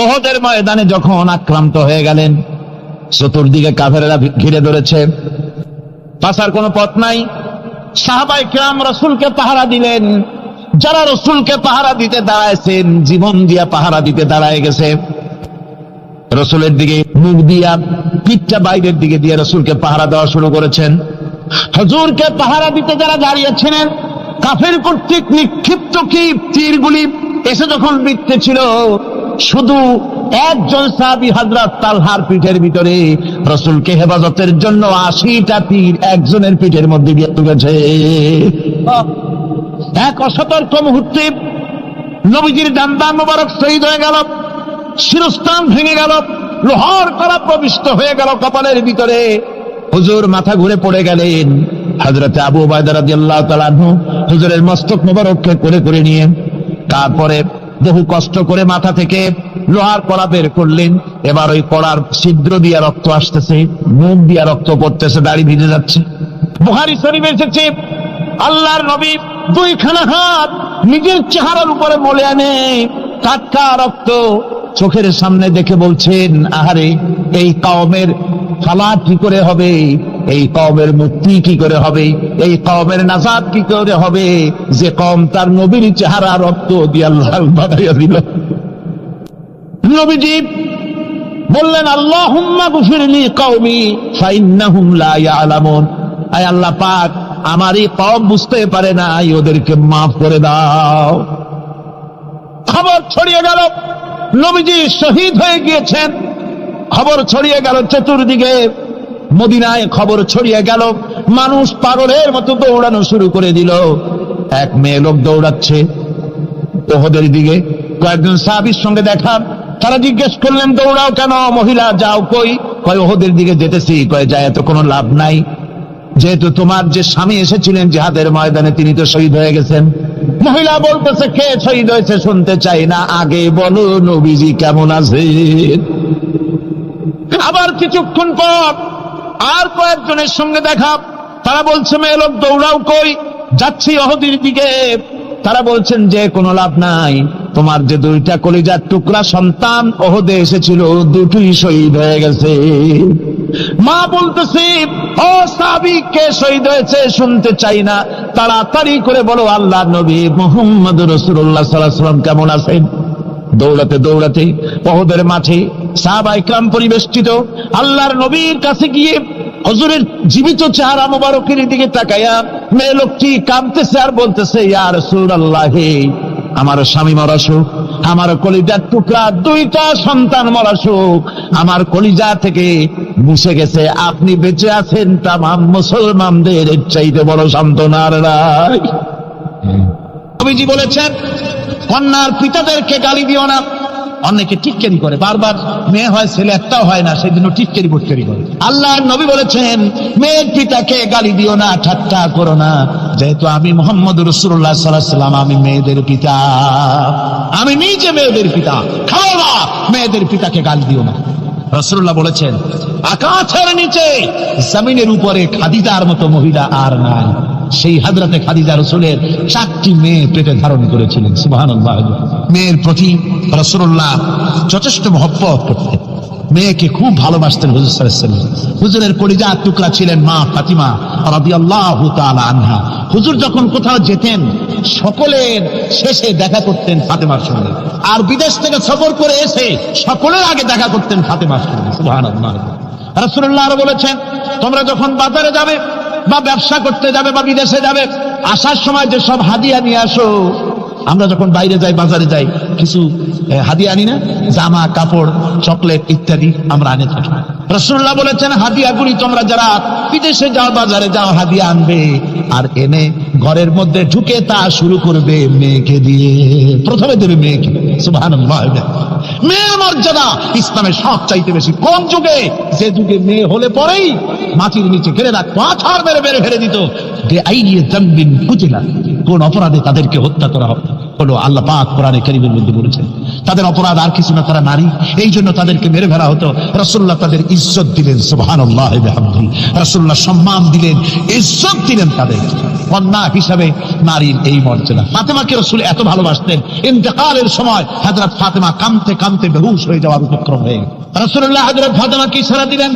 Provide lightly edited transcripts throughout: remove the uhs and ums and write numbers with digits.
ওহদের ময়দানে যখন আক্রান্ত হয়ে গেলেন, চতুর্দিকে কাফেররা ঘিরে ধরেছে, বাঁচার কোনো পথ নাই। সাহাবায়ে কেরাম রাসূলকে পাহারা দিলেন। যারা রাসূলকে পাহারা দিতে দাঁড়াইছেন, জীবন দিয়া পাহারা দিতে দাঁড়ায় গেছে। রাসূলের দিকে মুখ দিয়া, পিঠটা বাইরের দিকে দিয়ে রাসূলকে পাহারা দেওয়া শুরু করেছেন। হুজুরকে পাহারা দিতে যারা দাঁড়িয়েছিলেন, কাফের কর্তৃক নিক্ষিপ্ত কি তীরগুলি এসে যখন বিঁধতেছিল, শুধু একজন সাহাবী হযরত তালহার পিঠের ভিতরে রাসূলকে হেফাজতের জন্য 80টা তীর একজনের পিঠের মধ্যে দিয়ে ঢুকেছে। এক অসতর্ক মুহূর্তে নবীজির ডান্ডা মোবারক শহীদ হয়ে গেল, শিরস্থান ভেঙে গেল, লোহার কড়া প্রবিষ্ট হয়ে গেল কপালের ভিতরে। হুজুর মাথা ঘুরে পড়ে গেলেন। হযরত আবু উবাইদা রাদিয়াল্লাহু তাআলা আনহু হুজুরের মস্তক মোবারককে করে করে নিয়ে তারপরে বহু কষ্ট করে মাথা থেকে লোহার কড়া বের করলেন। এবার ওই কড়ার ছিদ্র দিয়ে রক্ত আসতেছে, মুখ দিয়ে রক্ত পড়তেছে, দাড়ি ভিজে যাচ্ছে। বুখারী শরীফে এসেছে, আল্লাহর নবী দুইখানা হাত নিজের চেহারার উপরে মলে আনে টাটকা রক্ত চোখের সামনে দেখে বলছেন, আহারে, এই কওমের ফালাত কি করে হবে, এই কওমের মুক্তি কি করে হবে, এই কওমের নাজাত কি করে হবে, যে কওম তার নবীর চেহারা রক্ত দিয়ে আল্লাহ বানাইয়া দিল। নবীজি বললেন, আল্লাহুম্মা গফিরলি কওমি ফাইন্নাহুম লা ইয়ালামুন। আয় আল্লাহ পাক, আমার এই কওম বুঝতে পারে না, ওদেরকে মাফ করে দাও। খবর ছড়িয়ে গেল নবীজি শহীদ হয়ে গিয়েছেন। খবর ছড়িয়ে গেল চতুর্দিকে, মদিনায় খবর ছড়িয়ে গেল। মানুষ পাগলের মতো দৌড়ানো শুরু করে দিল। এক মেয়ে লোক দৌড়াচ্ছে ওহদের দিকে। কয়েকজন সাহাবীর সঙ্গে দেখা, তারা জিজ্ঞেস করলেন, দৌড়াও কেন? মহিলা, যাও কই? কয় ওহদের দিকে যেতেছি। কয় যায় এত কোনো লাভ নাই, যেহেতু তোমার যে স্বামী এসেছিলেন জিহাদের ময়দানে, তিনি তো শহীদ হয়ে গেছেন। মহিলা বলতেছে, কে শহীদ হয়েছে শুনতে চাই না, আগে বলো নবীজি কেমন আছে। আবার কিছুক্ষণ পর আর কয়েকজনের সঙ্গে দেখা, তারা বলছে, মেয়ে লোক দৌড়াও কই? যাচ্ছি ওহদের দিকে। তারা বলছেন যে কোনো লাভ নাই, তোমার যে দুইটা কলিজার টুকরা সন্তান ওহদে এসেছিল, দুটোই শহীদ হয়ে গেছে। মা বলতেছে, ও সাহাবী, কে শহীদ হয়েছে শুনতে চাই না, তাড়াতাড়ি করে বলো আল্লাহর নবী মুহাম্মদুর রাসূলুল্লাহ সাল্লাল্লাহু আলাইহি ওয়াসাল্লাম কেমন আছেন। দৌড়াতে দৌড়াতে ওহদের মাঠে সাহাবায়ে কেরাম পরিবেষ্টিত। আল্লাহর নবীর কাছে গিয়ে হুজুরের জীবিত চেহারা মোবারকের দিকে তাকায়া মেয়ে লোকটি কাঁদতেছে আর বলতেছে, ইয়া রাসূলুল্লাহ, আমার স্বামী মরা শোক, আমার কলিজার টুকরা দুইটা সন্তান মরা শোক আমার কলিজা থেকে মুছে গেছে, আপনি বেঁচে আছেন, তামাম মুসলমানদের এর চাইতে বড় সান্ত্বনার নাই। নবীজি বলেছেন, কন্যার পিতাদেরকে গালি দিও না। অনেকে টিটকারি করে, বারবার মেয়ে হয় ছেলে একটাও হয় না, সেই জন্য টিটকারি বুটকারি করে। আল্লাহর নবী বলেছেন, মেয়ের পিতাকে গালি দিও না, ঠাট্টা করো না, যেহেতু আমি মুহাম্মদুর রাসূলুল্লাহ সাল্লাল্লাহু আলাইহি ওয়াসাল্লাম, আমি মেয়েদের পিতা, আমি নিজে মেয়েদের পিতা। খাওয়া মেয়েদের পিতাকে গালি দিও না। রাসূলুল্লাহ বলেছেন, আকাশের নিচে জমিনের উপরে খাদিজার মতো মহিলা আর নাই। সেই হযরতে খাদিজা রাসূলের 4টি মেয়ে পেটে ধারণ করেছিলেন। সুবহানাল্লাহ। মেয়ের প্রতি রাসূলুল্লাহ যথেষ্ট মহব্বত করতেন, মেয়েকে খুব ভালোবাসতেন হুজুর সাল্লাল্লাহু আলাইহি ওয়াসাল্লাম। হুজুরের কলিজার টুকরা ছিলেন মা ফাতিমা রাদিয়াল্লাহু তাআলা আনহা। হুজুর যখন কোথাও যেতেন, সকলের শেষে দেখা করতেন ফাতেমার সঙ্গে, আর বিদেশ থেকে সফর করে এসে সকলের আগে দেখা করতেন ফাতেমার সঙ্গে। সুবহানাল্লাহ। রাসূলুল্লাহ আরো বলেছেন, তোমরা যখন বাজারে যাবে বা ব্যবসা করতে যাবে বা বিদেশে যাবে, আসার সময় যে সব হাদিয়া নিয়ে আসো। আমরা যখন বাইরে যাই, বাজারে যাই, কিছু হাদিয়া আনি না, জামা কাপড় চকলেট ইত্যাদি আমরা আনে থাকি। রাসূলুল্লাহ বলেছেন, হাদিয়াগুলি তোমরা যারা বিদেশে যাও, বাজারে যাও, হাদিয়া আনবে, আর এনে ঘরের মধ্যে ঢুকে তা শুরু করবে মেয়েকে দিয়ে। প্রথমে দেবে মেয়েকে। সুবহানাল্লাহ। মেয়ের মর্যাদা ইসলামের সব চাইতে বেশি। কোন যুগে? যে যুগে মেয়ে হলে পরেই মাটির নিচে ঘিরে রাখতো, আছাড় মেরে মেরে ফেলে দিত। কোন অপরাধে তাদেরকে হত্যা করা হলো, আল্লাহ পাক কোরআনে কারীমের মধ্যে বলেছেন। তাদের অপরাধ আর কিছু না, তারা নারী, এই জন্য তাদেরকে মেরে ফেলা হতো। রাসূলুল্লাহ তাদের ইজ্জত দিলেন, সুবহানাল্লাহ ওয়া বিহামদিহি। রাসূলুল্লাহ সম্মান দিলেন, ইজ্জত দিলেন তাদের। কন্যা হিসাবে নারীর এই মর্যাদা। ফাতেমাকে রাসূল এত ভালোবাসতেন, ইন্তেকালের সময় হযরত ফাতেমা কাঁদতে কাঁদতে বেহুশ হয়ে যাওয়ার উপক্রম হয়ে গেল। রাসূলুল্লাহ হযরত ফাতেমাকে ইশারা দিলেন,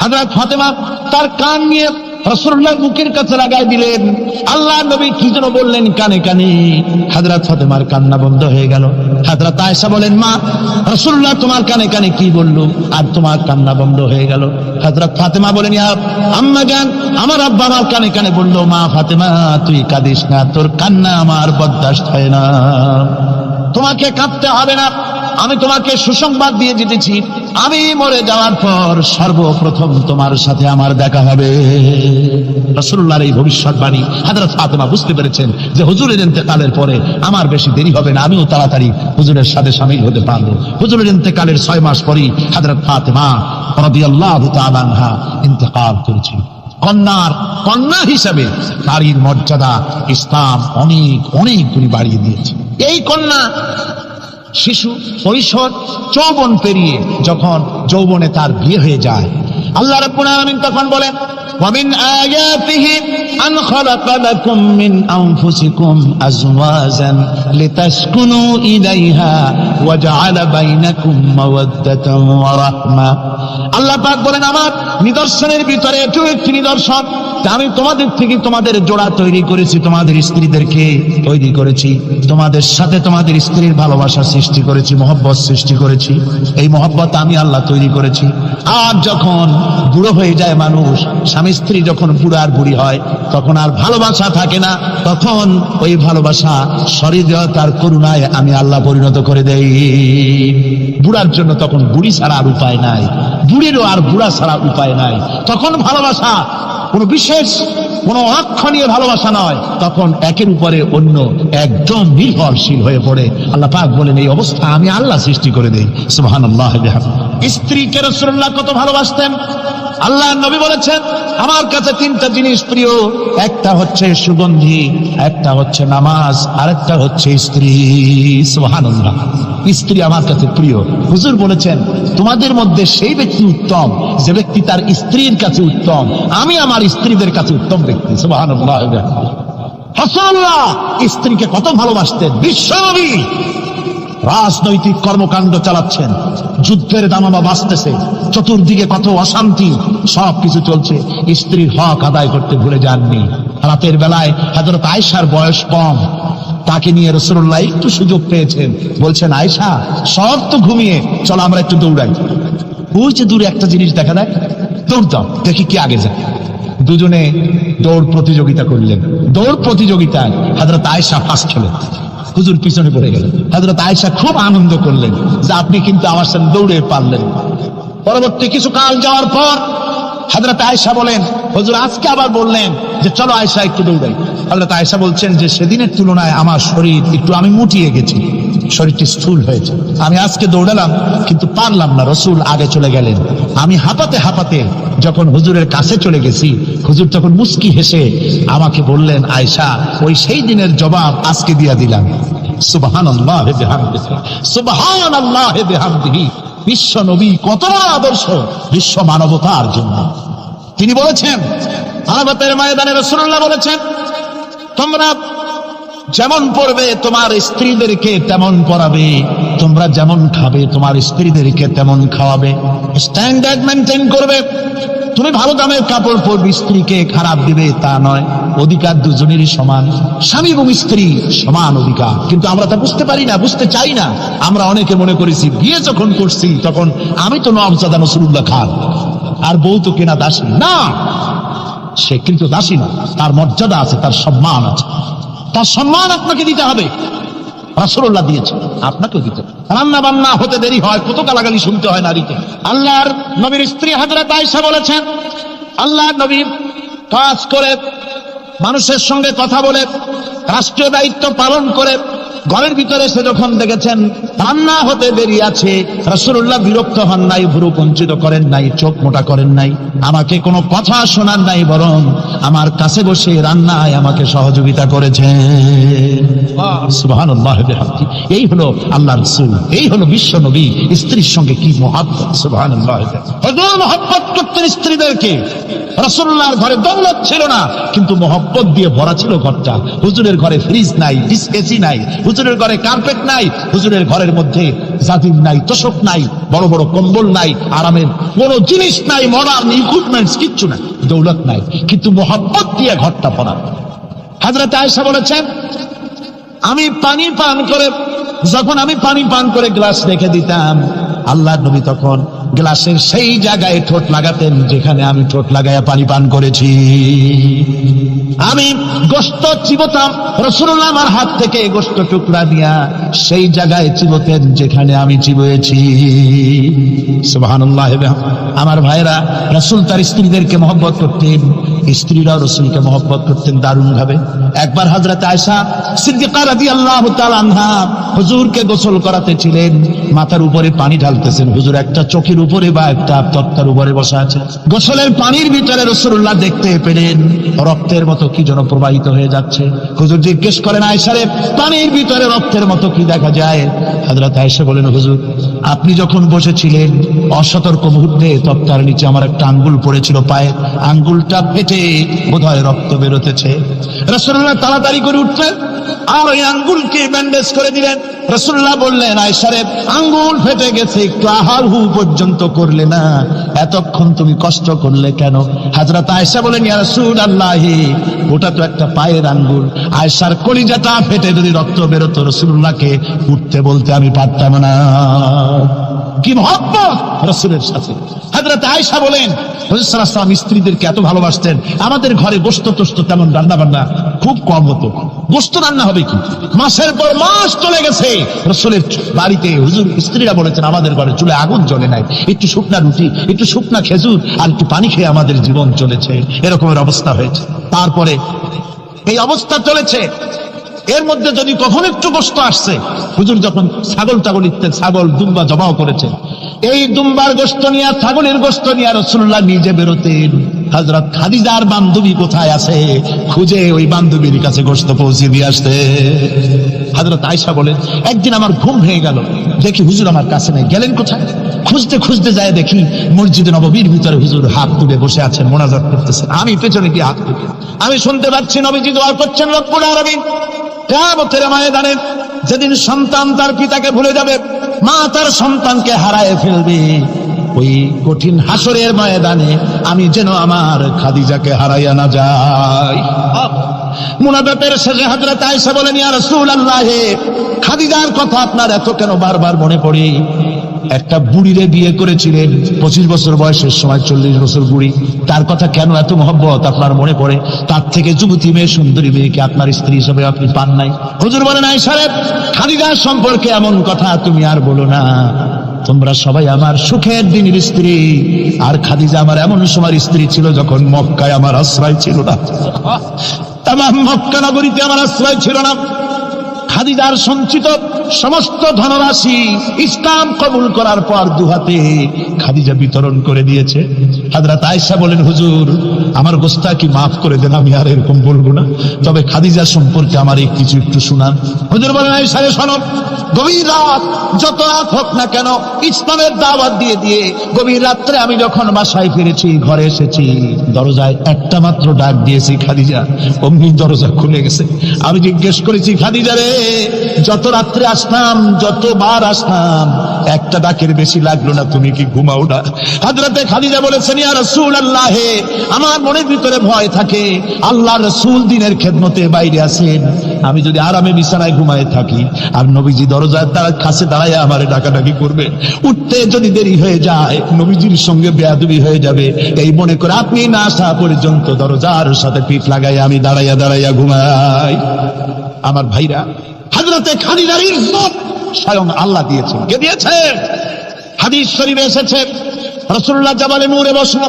হযরত ফাতেমা তার কান নিয়ে রাসূলুল্লাহর মুখের কাছে লাগাই দিলেন। আল্লাহ নবী কি যেন বললেন কানে কানে, হযরত ফাতেমার কান্না বন্ধ হয়ে গেল। হযরত আয়েশা বলেন, মা, রাসূলুল্লাহ তোমার কানে কানে কি বলল আর তোমার কান্না বন্ধ হয়ে গেল? হযরত ফাতেমা বলেন, ইয়া আম্মা জান, আমার আব্বা আমার কানে কানে বলল, মা ফাতেমা তুই কাঁদিস না, তোর কান্না আমার বরদাস্ত হয় না, তোমাকে কাঁদতে হবে না, আমি তোমাকে সুসংবাদ দিয়ে যেতেছি, আমি মরে যাওয়ার পর সর্বপ্রথম তোমার সাথে আমার দেখা হবে। রাসূলুল্লাহর এই ভবিষ্যৎবাণী হযরত ফাতেমা বুঝতে পেরেছেন যে হুজুরের ইন্তেকালের পরে আমার বেশি দেরি হবে না, আমিও তাড়াতাড়ি হুজুরের সাথে শামিল হতে পারবো। হুজুরের ইন্তেকালের 6 মাস পরেই হযরত ফাতেমা রাদিয়াল্লাহু তাআলা আনহা ইন্তেকাল করেছেন। কন্যা হিসাবে নারীর মর্যাদা ইসলাম অনেক অনেক গুণ বাড়িয়ে দিয়েছে। এই কন্যা শিশু, কৈশোর, যৌবন পেরিয়ে যখন যৌবনে তার বিয়ে হয়ে যায়, আল্লাহ রাব্বুল আলামিন তখন বলেন, وَمِنْ آيَاتِهِ أَنْ خَلَقَ لَكُم مِّنْ أَنفُسِكُمْ أَزْوَاجًا لِتَسْكُنُوا إِلَيْهَا وَجَعَلَ بَيْنَكُم مَّوَدَّةً وَرَحْمَةً। আল্লাহ পাক বলেন, আমার নিদর্শনের ভিতরে এটাও একটি নিদর্শন, আমি তোমাদের থেকে তোমাদের জোড়া তৈরি করেছি, তোমাদের স্ত্রীদেরকে তৈরি করেছি, তোমাদের সাথে তোমাদের স্ত্রীর ভালোবাসা সৃষ্টি করেছি, মহব্বত সৃষ্টি করেছি। এই মহব্বত আমি আল্লাহ তৈরি করেছি। আর যখন বুড়ো হয়ে যায় মানুষ, স্বামী স্ত্রী যখন বুড়া আর বুড়ি হয়, তখন আর ভালোবাসা থাকে না, তখন ওই ভালোবাসা শরীয়তার করুণায় আমি আল্লাহ পরিণত করে দেই। বুড়ার জন্য তখন বুড়ি ছাড়া আর উপায় নাই, বুড়িরও আর বুড়া ছাড়া উপায় নাই। তখন ভালোবাসা কোন বিশেষ কোন অক্ষণীয় ভালোবাসা নয়, তখন একের উপরে অন্য একদম নির্ভরশীল হয়ে পড়ে। আল্লাহ পাক বলেন, এই অবস্থা আমি আল্লাহ সৃষ্টি করে দেই। সুবহানাল্লাহ। স্ত্রীকে রাসূলুল্লাহ কত ভালোবাসতেন। আল্লাহ নবী বলেছেন, আমার কাছে 3টা জিনিস প্রিয়, একটা হচ্ছে সুগন্ধি, একটা হচ্ছে নামাজ, আরেকটা হচ্ছে স্ত্রী। সুবহানাল্লাহ। স্ত্রী আমার কাছে প্রিয়। হুজুর বলেছেন, তোমাদের মধ্যে সেই ব্যক্তি উত্তম যে ব্যক্তি তার স্ত্রীর কাছে উত্তম, আমি আমার স্ত্রীদের কাছে উত্তম ব্যক্তি। সুবহানাল্লাহ। রাসূলুল্লাহ স্ত্রীকে কত ভালোবাসতেন। বিশ্বনবী রাজনৈতিক কর্মকাণ্ড চালাচ্ছেন, যুদ্ধের দামামা বাজতেছে, চতুর্দিকে কত অশান্তি, সবকিছু চলছে, স্ত্রীর হক আদায় করতে ভুলে যাননি। রাতের বেলায় হযরত আয়েশার বয়স কম, তাকে নিয়ে রাসূলুল্লাহ একটু সুযোগ পেয়েছেন, বলছেন, আয়েশা সব তো ঘুমিয়ে, চলো আমরা একটু দৌড়াই। ওই যে দূরে একটা জিনিস দেখা যায়, দৌড় দাও, দেখি কি আগে যায়। দুজনে দৌড় প্রতিযোগিতা করলেন। দৌড় প্রতিযোগিতায় হযরত আয়েশা ফার্স্ট হলেন, হুজুর পিছনে পড়ে গেলেন। হযরত আয়েশা খুব আনন্দ করলেন যে আপনি কিন্তু আমার সাথে দৌড়ে পারলেন। পরবর্তী কিছু কাল যাওয়ার পর হযরত আয়েশা বলেন, হুজুর আজকে আবার বললেন যে চলো আয়েশা একটু দৌড়াই। হযরত আয়েশা বলছেন যে সেদিনের তুলনায় আমার শরীর একটু, আমি মুটিয়ে গেছি, শরীরটি স্থূল হয়েছে, আমি আজকে দৌড়ালাম কিন্তু পারলাম না। রাসূল আগে চলে গেলেন, আমি হাঁপাতে হাঁপাতে যখন হুজুরের কাছে চলে গেছি, হুজুর তখন মুস্কি হেসে আমাকে বললেন, আয়েশা ওই সেই দিনের জবাব আজকে দিয়া দিলাম। সুবহানাল্লাহ বিহামদিহি, সুবহানাল্লাহ বিহামদিহি। বিশ্ব নবী কত আদর্শ বিশ্ব মানবতার জন্য। তিনি বলেছেন, আরাফাতের ময়দানে রাসূলুল্লাহ বলেছেন, তোমরা যেমন পড়বে তোমার স্ত্রীদেরকে তেমন পড়াবে, তোমরা যেমন খাবে তোমার স্ত্রীদেরকে তেমন খাওয়াবে, স্ট্যান্ডার্ড মেনটেন করবে। তুমি ভালো দামের কাপড় পরবে, স্ত্রীকে খারাপ দিবে তা নয়। অধিকার দুজনেরই সমান, স্বামী এবং স্ত্রী সমান অধিকার। কিন্তু আমরা তা বুঝতে পারি না, বুঝতে চাই না। আমরা অনেকে মনে করেছি বিয়ে যখন করছি তখন আমি তো নওয়াবজাদা নসরুল্লাহ খান আর বউ তো কেনা দাসী না। সে কিন্তু দাসী না, তার মর্যাদা আছে, তার সম্মান আছে, তার সম্মান আপনাকে দিতে হবে। রাসূলুল্লাহ দিয়েছে, আপনাকেও দিতে হবে। রান্না বান্না হতে দেরি হয়, কত গালাগালি শুনতে হয় নারীকে। আল্লাহর নবীর স্ত্রী হযরত আয়েশা বলেছেন, আল্লাহর নবী কাজ করে, মানুষের সঙ্গে কথা বলে, রাষ্ট্রীয় দায়িত্ব পালন করে, ঘরের ভিতরে এসে যখন দেখেছেন রান্না হতে দেরি আছে, রাসূলুল্লাহ বিরক্ত হন নাই, ভুরু কুঞ্চিত করেন নাই, চোখ মোটা করেন নাই, আমাকে কোনো কথা শোনান নাই, বরং আমার কাছে বসে রান্নায় আমাকে সহযোগিতা করেছেন। সুবহানাল্লাহ বিহামদি। এই হলো আল্লাহর রাসূল, এই হলো বিশ্ব নবী। স্ত্রীর সঙ্গে কি মহব্বত! সুবহানাল্লাহ। হুজুর মহব্বত করতেন স্ত্রীদেরকে। রাসূলুল্লাহর ঘরে দৌলত ছিল না, কিন্তু মহব্বত দিয়ে ভরা ছিল ঘরটা। হুজুরের ঘরে ফ্রিজ নাই, এসি নাই, হুজুরের ঘরে কার্পেট নাই, হুজুরের ঘরের মধ্যে জাজিম নাই, তোশক নাই, বড় বড় কম্বল নাই, আরামের কোন জিনিস নাই, মডার্ন ইকুইপমেন্টস কিচ্ছু নাই, দৌলত নাই, কিন্তু মহব্বত দিয়ে ঘরটা ভরা। হযরত আয়েশা বলেছেন, আমি পানি পান করে গ্লাস রেখে দিতাম, আল্লাহর নবী তখন গ্লাসের সেই জায়গায় ঠোঁট লাগাতেন যেখানে আমি ঠোঁট লাগায়া পানি পান করেছি। আমি গোশত চিবোতাম, রাসূলুল্লাহ আমার হাত থেকে গোশত টুকরা দিয়া সেই জায়গায় চিবোতেন যেখানে আমি চিবয়েছি। সুবহানাল্লাহ। আমার ভাইরা, রাসূল তার স্ত্রীদেরকে মহব্বত করতেন, স্ত্রীরাও রাসূলকে মহব্বত করতেন দারুণ ভাবে। একবার হযরত আয়েশা সিদ্দিকা রাদিয়াল্লাহু তাআলা আনহা হুজুরকে গোসল করাতে ছিলেন, মাথার উপরে পানি ঢালতেছেন, হুজুর একটা চোখের উপরে বা একটা তক্তার উপরে বসা আছে। গোসলের পানির ভিতরে রাসূলুল্লাহ দেখতে পেলেন রক্তের মতো কি যেন প্রবাহিত হয়ে যাচ্ছে। হুজুর জিজ্ঞেস করেন, আয়েশা রে, পানির ভিতরে রক্তের মতো কি দেখা যায়? হযরত আয়েশা বলেন, হুজুর আপনি যখন বসেছিলেন অসতর্ক মুহূর্তে তক্তার নিচে আমার একটা আঙ্গুল পড়েছিল, পায়ে আঙ্গুলটা ফেটে বোধহয় রক্ত বেরোতেছে। রাসূলুল্লাহ তাড়াতাড়ি করে উঠলেন আর ওই আঙ্গুলকে ব্যান্ডেজ করে দিলেন। রাসূলুল্লাহ বললেন, আয়েশা রে, আঙ্গুল ফেটে গেছে, একটু আহার হু পর্যন্ত করলে না, এতক্ষণ তুমি কষ্ট করলে কেন? হযরত আয়েশা বলেন, ইয়া রাসূলুল্লাহ, ওটা তো একটা পায়ের আঙ্গুল। আয়েশার কলিজাটা ফেটে যদি রক্ত বেরোতো রাসূলুল্লাহকে উঠতে বলতে আমি পারতাম না। কি মহব্বত রাসূলের সাথে! হযরত আয়েশা বলেন, রাসূল সাল্লাল্লাহু আলাইহি ওয়াসাল্লাম স্ত্রীদেরকে এত ভালোবাসতেন, আমাদের ঘরে গোশত টোস্ত তেমন রান্না বান্না খুব কম হতো। গোশত রান্না হবে কি, মাসের পর মাস চলে গেছে রাসূলের বাড়িতে, হুজুর স্ত্রীরা বলেছেন আমাদের ঘরে চুলে আগুন জ্বলে নাই, একটু শুকনা রুটি, একটু শুকনা খেজুর আর একটু পানি খেয়ে আমাদের জীবন চলেছে, এরকমের অবস্থা হয়েছে। তারপরে এই অবস্থা চলেছে, এর মধ্যে যদি কখনো একটু গোশত আসছে, হুজুর যখন ছাগল দুম্বা জবাও করেছে, এই দুম্বার গোশত নিয়ে, ছাগলের গোশত নিয়ে রাসূলুল্লাহ নিজে বেরোতেন। হযরত খাদিজার বান্ধবী কোথায় আছে খুঁজে ওই বান্ধবীর কাছে গোশত পৌঁছে দিয়ে আসতে। হযরত আয়েশা বলেন, একদিন আমার ঘুম ভেঙে গেল, দেখি হুজুর আমার কাছে নেই, গেলেন কোথায়? খুঁজতে খুঁজতে যায় দেখি মসজিদে নববীর ভিতরে হুজুর হাত তুলে বসে আছেন, মোনাজাত করতেছেন। আমি পেছনে গিয়ে হাত তুলি, আমি শুনতে পাচ্ছি নবীজি দোয়া করছেন, রব্বুল আলামিন কিয়ামতের ময়দানে যেদিন সন্তান তার পিতাকে ভুলে যাবে, মা তার সন্তানকে হারায় ফেলবে, ওই কঠিন হাসরের ময়দানে আমি যেন আমার খাদিজাকে হারাইয়া না যাই। মুনাজাতের শেষে হযরত আয়েশা বলেন, ইয়া রাসূলুল্লাহ, খাদিজার কথা আপনার এত কেন বারবার মনে পড়ে? একটা বুড়িরে বিয়ে করেছিলেন 25 বছর বয়সের সময়, 40 বছর বুড়ি, তার কথা কেন এত মহব্বত আপনার মনে পড়ে? তার থেকে যুবতী মেয়ে, সুন্দরী মেয়েকে আপনার স্ত্রী হিসেবে আপনি পান নাই। হুজুর বলেন, আয়েশা রে, খাদিজার সম্পর্কে এমন কথা তুমি আর বলো না, তোমরা সবাই আমার সুখের দিনের স্ত্রী, আর খাদিজা আমার এমন সময়ের স্ত্রী ছিল যখন মক্কায় আমার আশ্রয় ছিল না, তামাম মক্কা নগরীতে আমার আশ্রয় ছিল না। খাদিজার সঞ্চিত সমস্ত ধনরাশি ইসলাম কবুল করার পর দুহাতে খাদিজা বিতরণ করে দিয়েছে। হযরত আয়েশা বলেন, হুজুর আমার গোস্তাকি মাফ করে দেন, আমি আর এরকম বলবো না, তবে খাদিজা সম্পর্কে আমার এই কিছু একটু শোনান। হুজুর বলেন, আয়েশা রে শোনো, গভীর রাত, যত রাত হোক না কেন, ইসলামের দাওয়াত দিয়ে দিয়ে গভীর রাত্রে আমি যখন বাসায় ফিরেছি, ঘরে এসেছি, দরজায় একটা মাত্র ডাক দিয়েছি, খাদিজা, অমনি দরজা খুলে গেছে। আমি জিজ্ঞেস করেছি, খাদিজা রে, যত রাত্রে আসলাম, যতবার আসলাম, একটা ডাকের বেশি লাগলো না, তুমি কি ঘুমাও না? হযরতে খাদিজা বলেছেন, ইয়া রাসূলুল্লাহ, আমার মনের ভিতরে ভয় থাকে, আল্লাহর রাসূল দিনের খেদমতে বাইরে আছেন, আমি যদি আরামে বিছানায় ঘুমায় থাকি আর নবীজি দরজার কাছে দাঁড়ায় আমারে ডাকাডাকি করবে, উঠতে যদি দেরি হয়ে যায় নবীজির সঙ্গে বেয়াদবি হয়ে যাবে, এই মনে করে আপনি না আসা পর্যন্ত দরজার সাথে পিঠ লাগাই আমি দাঁড়াইয়া দাঁড়াইয়া ঘুমাই। আমার ভাইরা, হযরতে খাদিজার ইজ্জত স্বয়ং আল্লাহ দিয়েছেন। কে দিয়েছেন? হাদিস শরীফে এসেছে, রাসূলুল্লাহ জাবালে নূরে বসা,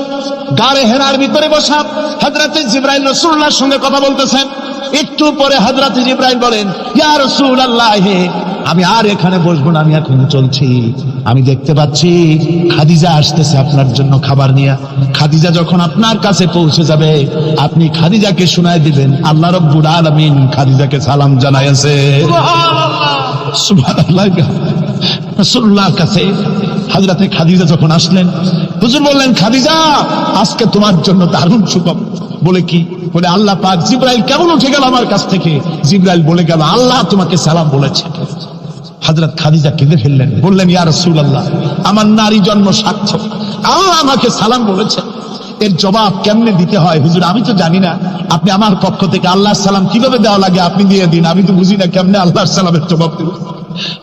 গারে হেরার ভিতরে বসা, হযরতে জিবরাইল রাসূলুল্লাহর সঙ্গে কথা বলতেছেন। একটু পরে হযরত জিবরাইল বলেন, ইয়া রাসূলুল্লাহ, আমি আর এখানে বসবো না, আমি এখন চলছি। আমি দেখতে পাচ্ছি খাদিজা আসতেছে আপনার জন্য খাবার নিয়ে। খাদিজা যখন আপনার কাছে পৌঁছে যাবে, আপনি খাদিজাকে শোনায় দিবেন আল্লাহ রাব্বুল আলামিন খাদিজাকে সালাম জানাইছে। সুবহানাল্লাহ। রাসূলুল্লাহর কাছে হযরতে খাদিজা যখন আসলেন, হুজুর বললেন, খাদিজা, আজকে তোমার জন্য দারুণ সুখবর। বলে কি? বলে আল্লাহ পাক, জিবরাইল কেমন উঠে গেল আমার কাছ থেকে। জিবরাইল বলে গেল, আল্লাহ তোমাকে সালাম বলেছে। হযরত খাদিজা কেঁদে ফেললেন, বললেন, ইয়া রাসূলুল্লাহ, আমার নারী জন্ম সার্থক, আল্লাহ আমাকে সালাম বলেছে। এর জবাব কেমনে দিতে হয় হুজুর আমি তো জানি না, আপনি আমার পক্ষ থেকে আল্লাহর সালাম কিভাবে দেওয়া লাগে আপনি দিয়ে দিন, আমি তো বুঝি না কেমনে আল্লাহর সালামের জবাব দেব।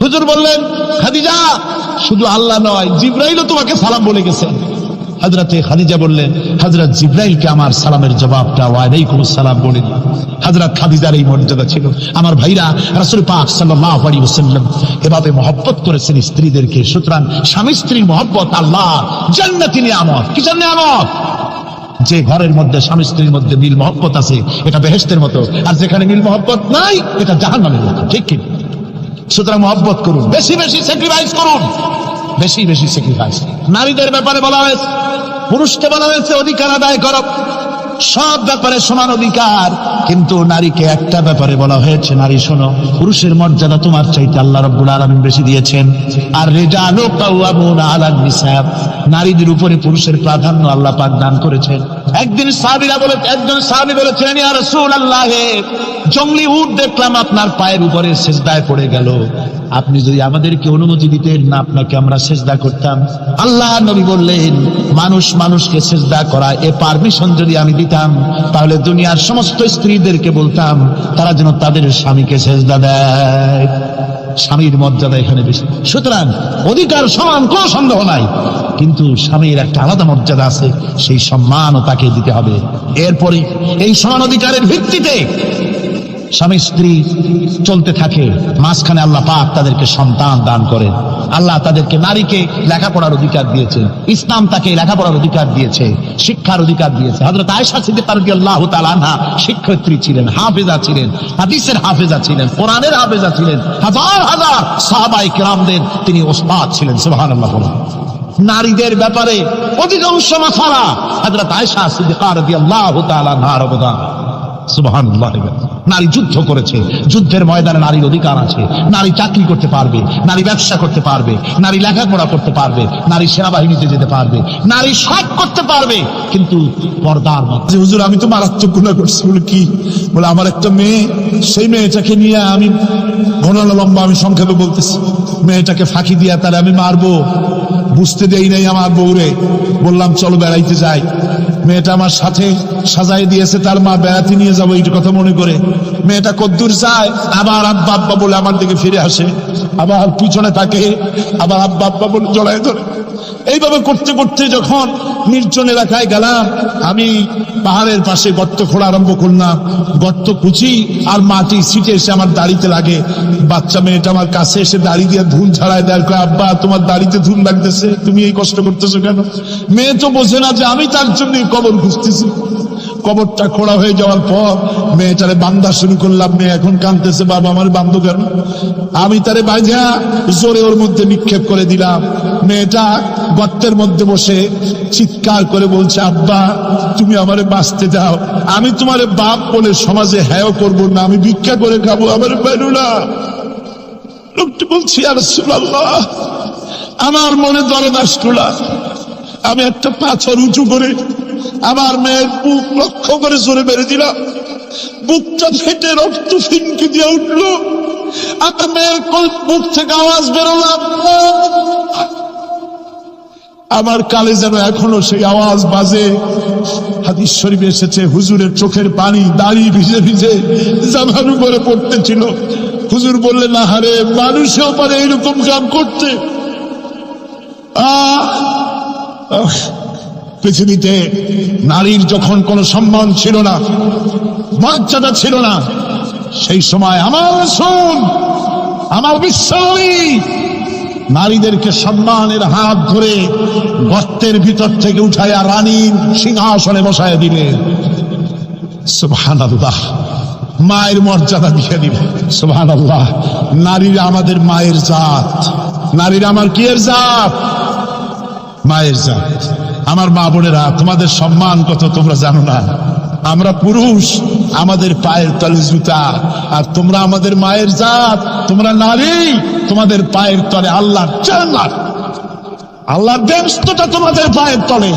হুজুর বললেন, খাদিজা, শুধু আল্লাহ নয়, জিবরাইলও তোমাকে সালাম বলে গেছে। হযরতে খাদিজা বললেন, হযরত জিবরাইলকে আমার সালামের জবাবটা ওয়ালাইকুম আসসালাম বলে দিন। হযরত খাদিজার এই মর্যাদা ছিল। আমার ভাইরা, রাসূল পাক সাল্লাল্লাহু আলাইহি ওয়াসাল্লাম এভাবে মহব্বত করেছেন স্ত্রীদেরকে। সুতরাং স্বামী স্ত্রীর মহব্বত আল্লাহ জান্নাতি নিয়ামত। কিসের নিয়ামত? যে ঘরের মধ্যে স্বামী স্ত্রীর মধ্যে মিল মহব্বত আছে, এটা বেহেশতের মতো, আর যেখানে মিল মহব্বত নাই, এটা জাহান্নামের মতো। ঠিক কি? সুতরাং মহব্বত করুন, বেশি বেশি স্যাক্রিফাইস করুন, বেশি বেশি স্যাক্রিফাইস। নারীদের ব্যাপারে বলা হয়েছে, পুরুষকে বলা হয়েছে অধিকার আদায় করো, সব ব্যাপারে সমান অধিকার, কিন্তু নারীকে একটা ব্যাপারে বলা হয়েছে, নারী শোনো, পুরুষের মর্যাদা তোমার চাইতে আল্লাহ রাব্বুল আলামিন বেশি দিয়েছেন। আর রিজালু কাওয়ামুনা আলান নিসা, নারীদের উপরে পুরুষের প্রাধান্য আল্লাহ পাক দান করেছেন। একজন সাহাবী বলেছেন, ইয়া রাসূলুল্লাহ, জঙ্গলি উট দেখলাম আপনার পায়ের উপরে সিজদায় পড়ে গেল, আপনি যদি আমাদেরকে অনুমতি দিতেন না, আপনাকে আমরা সিজদা করতাম। আল্লাহ নবী বললেন, মানুষ মানুষকে সিজদা করা, এ পারমিশন যদি আমি দিতাম, তাহলে দুনিয়ার সমস্ত স্ত্রীদেরকে বলতাম তারা যেন তাদের স্বামীকে সিজদা দেয়। স্বামীর মর্যাদা এখানে বেশি। সুতরাং অধিকার সমান, কোনো সন্দেহ নাই, কিন্তু স্বামীর একটা আলাদা মর্যাদা আছে, সেই সম্মানও তাকে দিতে হবে। এরপরে এই সমান অধিকারের ভিত্তিতে স্বামী স্ত্রী চলতে থাকে, মাঝখানে আল্লাহ পাক তাদেরকে সন্তান দান করেন। আল্লাহ তাদেরকে, নারীকে লেখাপড়ার অধিকার দিয়েছে, ইসলাম তাকে লেখাপড়ার অধিকার দিয়েছে, শিক্ষার অধিকার দিয়েছে। হযরত আয়েশা সিদ্দিকা রাদিয়াল্লাহু তাআলা আনহা শিক্ষয়িত্রী ছিলেন, হাফেজা ছিলেন, হাদিসের হাফেজা ছিলেন, কোরআনের হাফেজা ছিলেন, হাজার হাজার সাহাবায়ে কেরামদের তিনি ওস্তাদ ছিলেন। সুবহানাল্লাহ। নারীদের ব্যাপারে অধিকাংশ মাসালা হযরত আয়েশা সিদ্দিকা রাদিয়াল্লাহু তাআলা আনহার অবদান। সুবহানাল্লাহ। নারী যুদ্ধ করেছে, যুদ্ধের ময়দানে নারীর অধিকার আছে। নারী চাকরি করতে পারবে, নারী ব্যবসা করতে পারবে, নারী লেখাপড়া করতে পারবে, নারী সেনাবাহিনীতে যেতে পারবে, নারী সব করতে পারবে, কিন্তু পর্দার মধ্যে। হুজুর আমি তো মারাত্মক গুনাহ করছি। বলে কি? বলে আমার একটা মেয়ে, সেই মেয়েটাকে নিয়ে আমি ঘন লম্বা, আমি সংক্ষেপে বলতেছি, মেয়েটাকে ফাঁকি দিয়া তারা আমি মারবো, বুঝতে দেই নাই আমার বউরে। বললাম চলো বেড়াইতে যাই, মেয়েটা আমার সাথে সাজাই দিয়েছে, তার মা বেড়াতে নিয়ে যাবো এই কথা মনে করে। মেয়েটা কদ্দূর যায়, আবার আব্বা আব্বা বলে আমার দিকে ফিরে আসে, আবার পিছনে থাকে, আবার আব্বা আব্বা বলে জড়ায় ধরে। এইভাবে করতে করতে যখন নির্জন এলাকায় গেলাম, আমি পাহাড়ের পাশে গর্ত খোঁড়া আরম্ভ করলাম। গর্ত কুচি আর মাটি ছিটে এসে আমার দাড়িতে লাগে। বাচ্চা মেয়েটা আমার কাছে এসে দাড়ি দিয়ে ধুল ছাড়ায় দেয়, আব্বা তোমার দাড়িতে ধুল লাগতেছে, তুমি এই কষ্ট করতেছো কেন? মেয়ে তো বোঝে না যে আমি তার জন্য কবর খুঁজতেছি। কবরটা খোঁড়া হয়ে যাওয়ার পর মেয়েটারে বান্ধা শুরু করলাম। মেয়ে এখন কাঁদতেছে, বাবা আমার বান্ধব কেন? আমি তারে বাঁধা জোরে ওর মধ্যে নিক্ষেপ করে দিলাম। মেয়েটা গর্তের মধ্যে বসে চিৎকার করে বলছে, আব্বা তুমি আমারে বাঁচতে দাও, আমি তোমারে বাপ বলে সমাজে হ্যাঁ করবো না, আমি ভিক্ষা করে খাবো, আমার বেরো না। লোকটি বলছি, ইয়া রাসূলুল্লাহ, আমার মনে দরদ আসলো। আমি একটা পাথর উঁচু করে আমার মেয়ের বুক লক্ষ্য করে জোরে মেরে দিলাম। বুকটা ফেটে রক্ত ফিনকি দিয়ে উঠলো। আমার মেয়ের বুক থেকে আওয়াজ বেরোলো, আমার কালে যেন এখনো সেই আওয়াজ বাজে। হাদিস শরীফে এসেছে, হুজুরের চোখের পানি দাড়ি ভিজে ভিজে জামার উপরে পড়তেছিল। হুজুর বললেন, না হারে, মানুষেও পারে এরকম কাম করতে। পৃথিবীতে নারীর যখন কোনো সম্মান ছিল না, মর্যাদা ছিল না, সেই সময় আমার রাসূল, আমার বিশ্বনবী নারীদেরকে সম্মানের হাত ধরে গর্তের ভিতর থেকে উঠাইয়া রানীর সিংহাসনে বসায় দিলেন। সুবহানাল্লাহ। মায়ের মর্যাদা দিয়ে দিবে। সুবহানাল্লাহ। নারীরা আমাদের মায়ের জাত, নারীরা আমার কি এর জাত? মায়ের জাত। আমার মা বোনেরা, তোমাদের সম্মান কত তোমরা জানো না। আমরা পুরুষ, আমাদের পায়ের তলে জুতা, আর তোমরা আমাদের মায়ের জাত, তোমরা নারী, তোমাদের পায়ের তলে আল্লাহর জান্নাত, আল্লাহর ব্যস্ততা তোমাদের পায়ের তলে।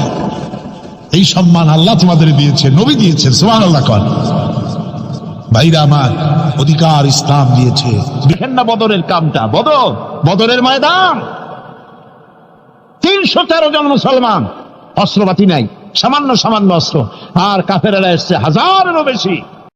এই সম্মান আল্লাহ তোমাদের দিয়েছে, নবী দিয়েছেন। সুবহানাল্লাহ। কর ভাইরা আমার, অধিকার ইসলাম দিয়েছে। দেখেন না বদরের কামটা, বদরের ময়দান, 313 জন মুসলমান, অস্ত্রপাতি নাই, সামান্য সামান্য অস্ত্র, আর কাফেরেরা এসছে হাজারেরও বেশি।